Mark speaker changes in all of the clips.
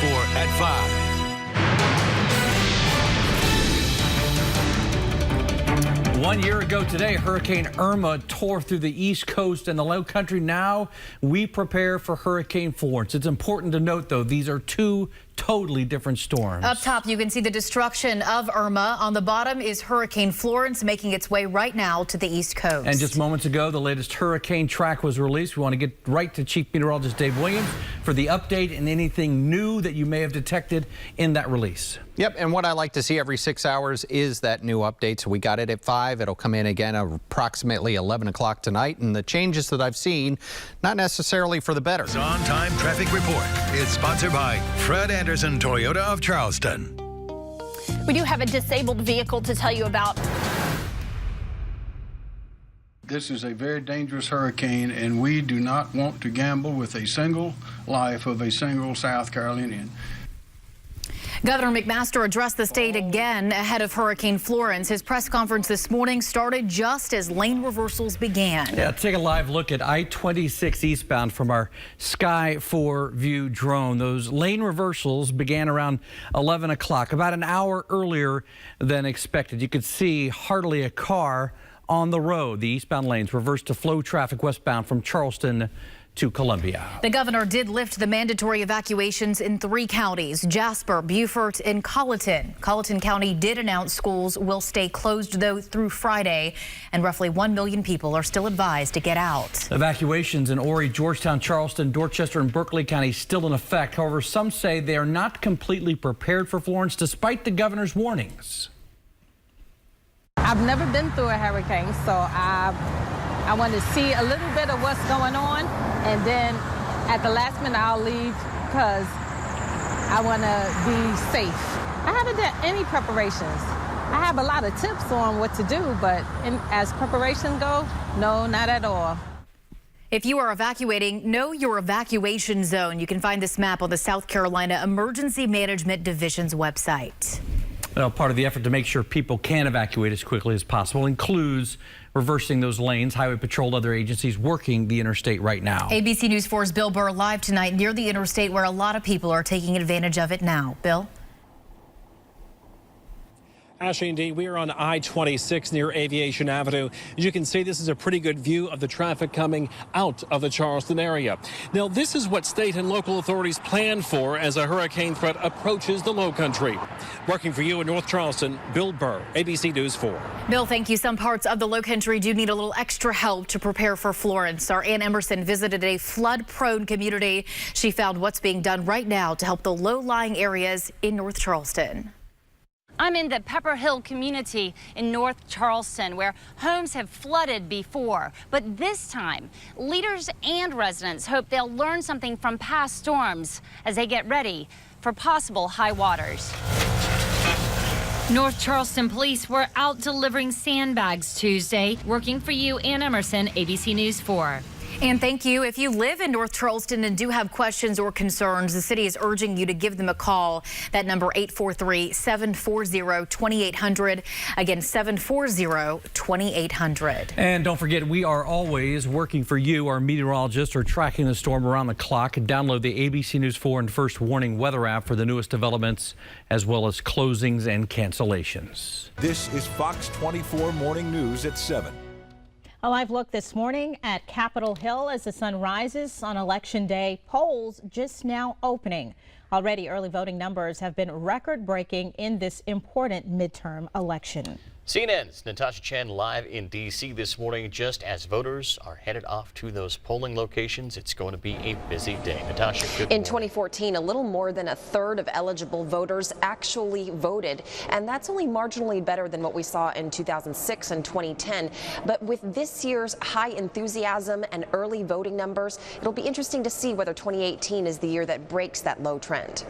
Speaker 1: at 5.
Speaker 2: One year ago today, Hurricane Irma tore through the East Coast and the Low Country. Now we prepare for Hurricane Florence. It's important to note, though, these are two totally different storms.
Speaker 3: Up top, you can see the destruction of Irma. On the bottom is Hurricane Florence making its way right now to the East Coast.
Speaker 2: And just moments ago, the latest hurricane track was released. We want to get right to Chief Meteorologist Dave Williams for the update and anything new that you may have detected in that release.
Speaker 4: Yep, and what I like to see every 6 hours is that new update. So we got it at 5. It'll come in again approximately 11 o'clock tonight. And the changes that I've seen, not necessarily for the better.
Speaker 1: This on-time traffic report is sponsored by Fred Anderson Toyota of Charleston.
Speaker 5: We do have a disabled vehicle to tell you about.
Speaker 6: This is a very dangerous hurricane, and we do not want to gamble with a single life of a single South Carolinian.
Speaker 3: Governor McMaster addressed the state again ahead of Hurricane Florence. His press conference this morning started just as lane reversals began.
Speaker 2: Yeah, take a live look at I-26 eastbound from our Sky 4 view drone. Those lane reversals began around 11 o'clock, about an hour earlier than expected. You could see hardly a car on the road. The eastbound lanes reversed to flow traffic westbound from Charleston to Columbia.
Speaker 3: The governor did lift the mandatory evacuations in 3 counties, Jasper, Beaufort, and Colleton. Colleton County did announce schools will stay closed, though, through Friday, and roughly 1 million people are still advised to get out.
Speaker 2: Evacuations in Horry, Georgetown, Charleston, Dorchester, and Berkeley County still in effect. However, some say they are not completely prepared for Florence despite the governor's warnings.
Speaker 7: I've never been through a hurricane, so I want to see a little bit of what's going on, and then at the last minute I'll leave because I want to be safe. I haven't done any preparations. I have a lot of tips on what to do, but as preparations go, no, not at all.
Speaker 3: If you are evacuating, know your evacuation zone. You can find this map on the South Carolina Emergency Management Division's website.
Speaker 2: Well, part of the effort to make sure people can evacuate as quickly as possible includes reversing those lanes. Highway Patrol, other agencies working the interstate right now.
Speaker 3: ABC News 4's Bill Burr live tonight near the interstate where a lot of people are taking advantage of it now. Bill?
Speaker 8: Ashley, indeed, we are on I-26 near Aviation Avenue. As you can see, this is a pretty good view of the traffic coming out of the Charleston area. Now, this is what state and local authorities plan for as a hurricane threat approaches the Low Country. Working for you in North Charleston, Bill Burr, ABC News 4.
Speaker 3: Bill, thank you. Some parts of the Low Country do need a little extra help to prepare for Florence. Our Ann Emerson visited a flood-prone community. She found what's being done right now to help the low-lying areas in North Charleston.
Speaker 5: I'm in the Pepper Hill community in North Charleston, where homes have flooded before. But this time, leaders and residents hope they'll learn something from past storms as they get ready for possible high waters. North Charleston police were out delivering sandbags Tuesday. Working for you, Ann Emerson, ABC News 4.
Speaker 3: And thank you. If you live in North Charleston and do have questions or concerns, the city is urging you to give them a call. That number 843-740-2800. Again, 740-2800.
Speaker 2: And don't forget, we are always working for you. Our meteorologists are tracking the storm around the clock. Download the ABC News 4 and First Warning weather app for the newest developments, as well as closings and cancellations.
Speaker 1: This is Fox 24 Morning News at 7.
Speaker 9: A live look this morning at Capitol Hill as the sun rises on Election Day. Polls just now opening. Already early voting numbers have been record-breaking in this important midterm election.
Speaker 10: CNN's Natasha Chen live in D.C. this morning just as voters are headed off to those polling locations. It's going to be a busy day. Natasha, good morning.
Speaker 11: In 2014, a little more than a third of eligible voters actually voted, and that's only marginally better than what we saw in 2006 and 2010. But with this year's high enthusiasm and early voting numbers, it'll be interesting to see whether 2018 is the year that breaks that low trend.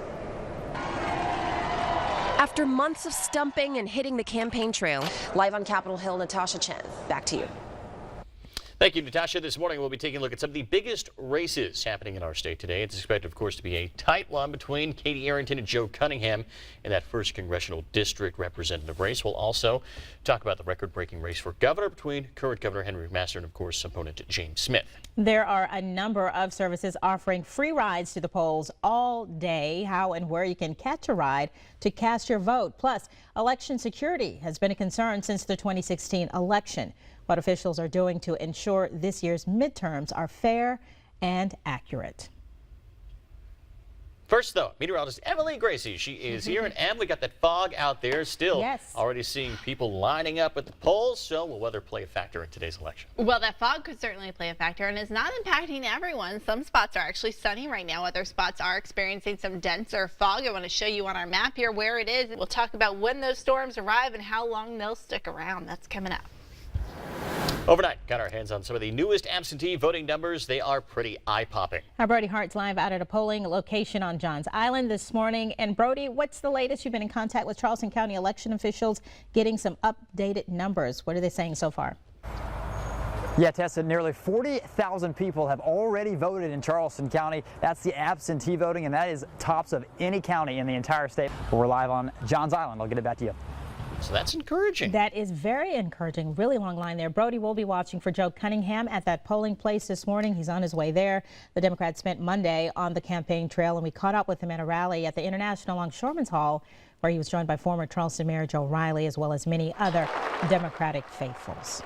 Speaker 11: After months of stumping and hitting the campaign trail, live on Capitol Hill, Natasha Chen, back to you.
Speaker 10: Thank you, Natasha. This morning we'll be taking a look at some of the biggest races happening in our state today. It's expected, of course, to be a tight one between Katie Arrington and Joe Cunningham in that 1st Congressional District representative race. We'll also talk about the record-breaking race for governor between current Governor Henry McMaster and, of course, opponent James Smith.
Speaker 9: There are a number of services offering free rides to the polls all day. How and where you can catch a ride to cast your vote. Plus, election security has been a concern since the 2016 election. What officials are doing to ensure this year's midterms are fair and accurate.
Speaker 10: First, though, meteorologist Emily Gracie. She is here. And Em, we got that fog out there still.
Speaker 12: Yes.
Speaker 10: Already seeing people lining up at the polls. So will weather play a factor in today's election?
Speaker 12: Well, that fog could certainly play a factor, and it's not impacting everyone. Some spots are actually sunny right now. Other spots are experiencing some denser fog. I want to show you on our map here where it is. We'll talk about when those storms arrive and how long they'll stick around. That's coming up.
Speaker 10: Overnight, got our hands on some of the newest absentee voting numbers. They are pretty eye-popping.
Speaker 9: Our Brody Hart's live out at a polling location on Johns Island this morning. And Brody, what's the latest? You've been in contact with Charleston County election officials getting some updated numbers. What are they saying so far?
Speaker 13: Yeah, Tessa, nearly 40,000 people have already voted in Charleston County. That's the absentee voting, and that is tops of any county in the entire state. We're live on Johns Island. I'll get it back to you.
Speaker 10: So that's encouraging.
Speaker 9: That is very encouraging. Really long line there. Brody will be watching for Joe Cunningham at that polling place this morning. He's on his way there. The Democrat spent Monday on the campaign trail, and we caught up with him at a rally at the International Longshoremen's Hall, where he was joined by former Charleston Mayor Joe Riley, as well as many other Democratic faithfuls.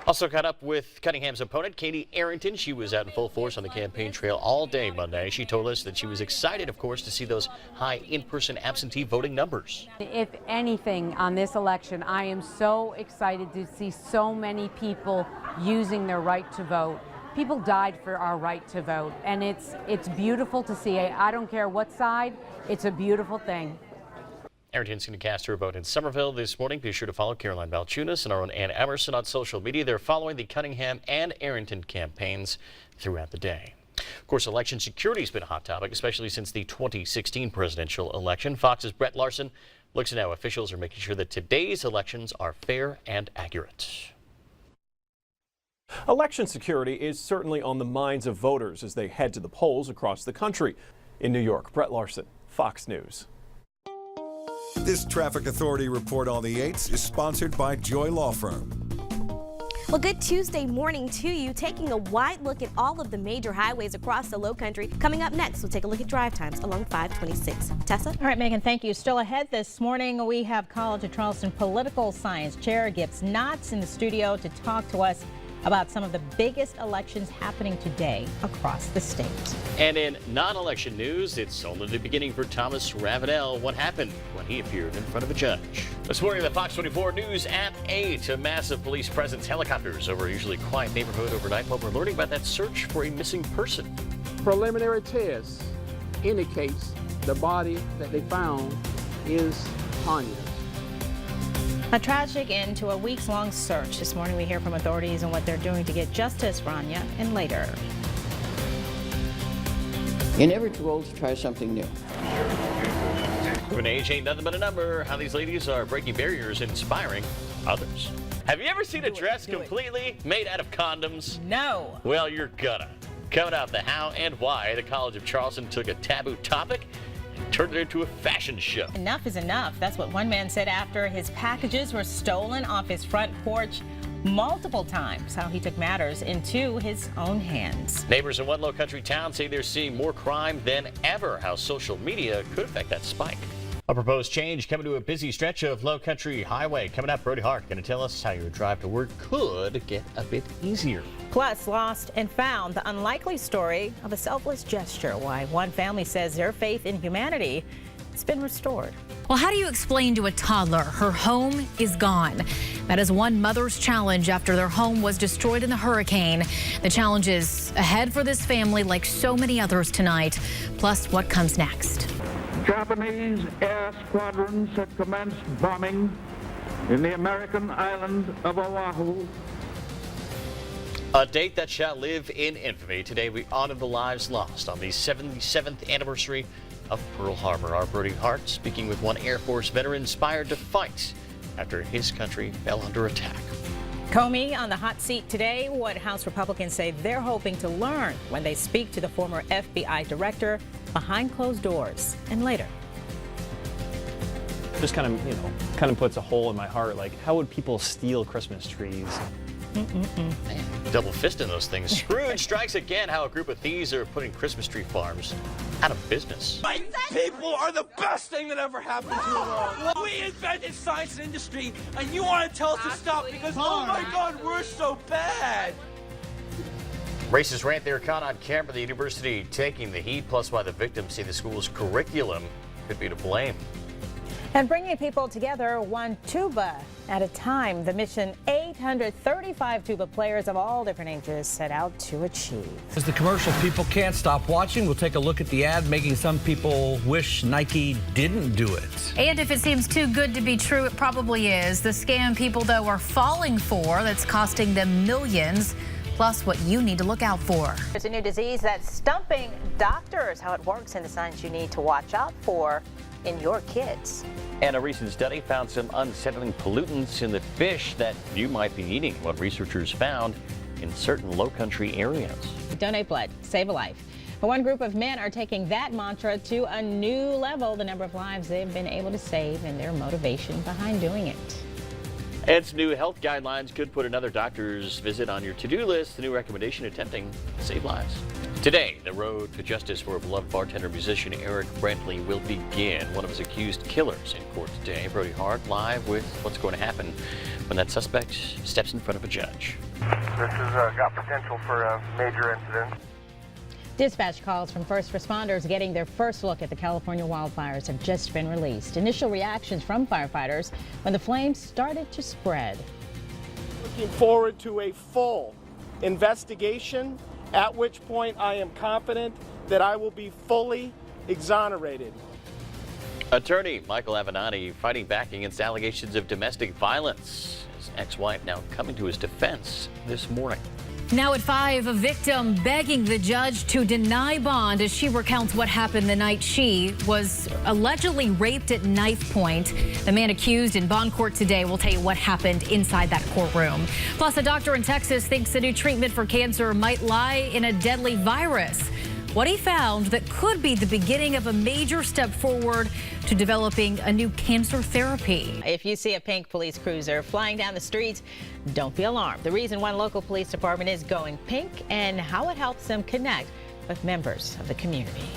Speaker 10: Also caught up with Cunningham's opponent, Katie Arrington. She was out in full force on the campaign trail all day Monday. She told us that she was excited, of course, to see those high in-person absentee voting numbers.
Speaker 14: If anything, on this election, I am so excited to see so many people using their right to vote. People died for our right to vote, and it's beautiful to see. I don't care what side, it's a beautiful thing.
Speaker 10: Arrington's going to cast her vote in Somerville this morning. Be sure to follow Caroline Balchunas and our own Ann Emerson on social media. They're following the Cunningham and Arrington campaigns throughout the day. Of course, election security has been a hot topic, especially since the 2016 presidential election. Fox's Brett Larson looks at how officials are making sure that today's elections are fair and accurate.
Speaker 8: Election security is certainly on the minds of voters as they head to the polls across the country. In New York, Brett Larson, Fox News.
Speaker 15: This Traffic Authority report on the 8th is sponsored by Joy Law Firm.
Speaker 16: Well, good Tuesday morning to you. Taking a wide look at all of the major highways across the Lowcountry. Coming up next, we'll take a look at drive times along 526. Tessa?
Speaker 9: All right, Megan, thank you. Still ahead this morning, we have College of Charleston Political Science Chair Gibbs Knotts in the studio to talk to us about some of the biggest elections happening today across the state.
Speaker 10: And in non-election news, it's only the beginning for Thomas Ravenel. What happened when he appeared in front of a judge? This morning, the Fox 24 News at 8. A massive police presence, helicopters over a usually quiet neighborhood overnight. While we're learning about that search for a missing person.
Speaker 17: Preliminary test indicates the body that they found is Tanya's.
Speaker 9: A tragic end to a weeks-long search. This morning we hear from authorities and what they're doing to get justice for Anya, and later.
Speaker 18: You're never too old to try something new.
Speaker 10: An age ain't nothing but a number. How these ladies are breaking barriers and inspiring others. Have you ever seen a dress completely made out of condoms?
Speaker 9: No.
Speaker 10: Well, you're gonna. Coming out the how and why the College of Charleston took a taboo topic and turned it into a fashion show.
Speaker 9: Enough is enough. That's what one man said after his packages were stolen off his front porch multiple times. How he took matters into his own hands.
Speaker 10: Neighbors in one Lowcountry town say they're seeing more crime than ever. How social media could affect that spike. A proposed change coming to a busy stretch of Lowcountry Highway. Coming up, Brody Hart going to tell us how your drive to work could get a bit easier.
Speaker 9: Plus, lost and found, the unlikely story of a selfless gesture. Why one family says their faith in humanity has been restored.
Speaker 3: Well, how do you explain to a toddler her home is gone? That is one mother's challenge after their home was destroyed in the hurricane. The challenge is ahead for this family like so many others tonight. Plus, what comes next?
Speaker 19: Japanese air squadrons have commenced bombing in the American island of Oahu.
Speaker 10: A date that shall live in infamy. Today we honor the lives lost on the 77th anniversary of Pearl Harbor. Our Brody Hart speaking with one Air Force veteran inspired to fight after his country fell under attack.
Speaker 9: Comey on the hot seat today. What House Republicans say they're hoping to learn when they speak to the former FBI director behind closed doors. And later.
Speaker 20: Just kind of puts a hole in my heart. Like, how would people steal Christmas trees?
Speaker 10: Double fisting those things. Scrooge strikes again. How a group of thieves are putting Christmas tree farms out of business.
Speaker 21: White people are the best thing that ever happened to the world. We invented science and industry, and you want to tell us to stop because, oh my God, we're so bad.
Speaker 10: Racist rant there caught on camera. The university taking the heat, plus why the victims see the school's curriculum could be to blame.
Speaker 9: And bringing people together one tuba at a time, the mission 835 tuba players of all different ages set out to achieve.
Speaker 2: As the commercial people can't stop watching, we'll take a look at the ad making some people wish Nike didn't do it.
Speaker 3: And if it seems too good to be true, it probably is. The scam people, though, are falling for that's costing them millions. Plus, what you need to look out for.
Speaker 9: There's a new disease that's stumping doctors. How it works and the signs you need to watch out for in your kids.
Speaker 10: And a recent study found some unsettling pollutants in the fish that you might be eating. What researchers found in certain low-country areas.
Speaker 9: Donate blood, save a life. But one group of men are taking that mantra to a new level. The number of lives they've been able to save and their motivation behind doing it.
Speaker 10: Its new health guidelines could put another doctor's visit on your to-do list. The new recommendation attempting to save lives. Today, the road to justice for beloved bartender musician Eric Brentley will begin. One of his accused killers in court today. Brody Hart live with what's going to happen when that suspect steps in front of a judge.
Speaker 22: This has got potential for a major incident.
Speaker 9: Dispatch calls from first responders getting their first look at the California wildfires have just been released. Initial reactions from firefighters when the flames started to spread.
Speaker 23: Looking forward to a full investigation, at which point I am confident that I will be fully exonerated.
Speaker 10: Attorney Michael Avenatti fighting back against allegations of domestic violence. His ex-wife now coming to his defense this morning.
Speaker 3: Now at 5, a victim begging the judge to deny bond as she recounts what happened the night she was allegedly raped at knife point. The man accused in bond court today will tell you what happened inside that courtroom. Plus, a doctor in Texas thinks a new treatment for cancer might lie in a deadly virus. What he found that could be the beginning of a major step forward to developing a new cancer therapy.
Speaker 9: If you see a pink police cruiser flying down the streets, don't be alarmed. The reason one local police department is going pink and how it helps them connect with members of the community.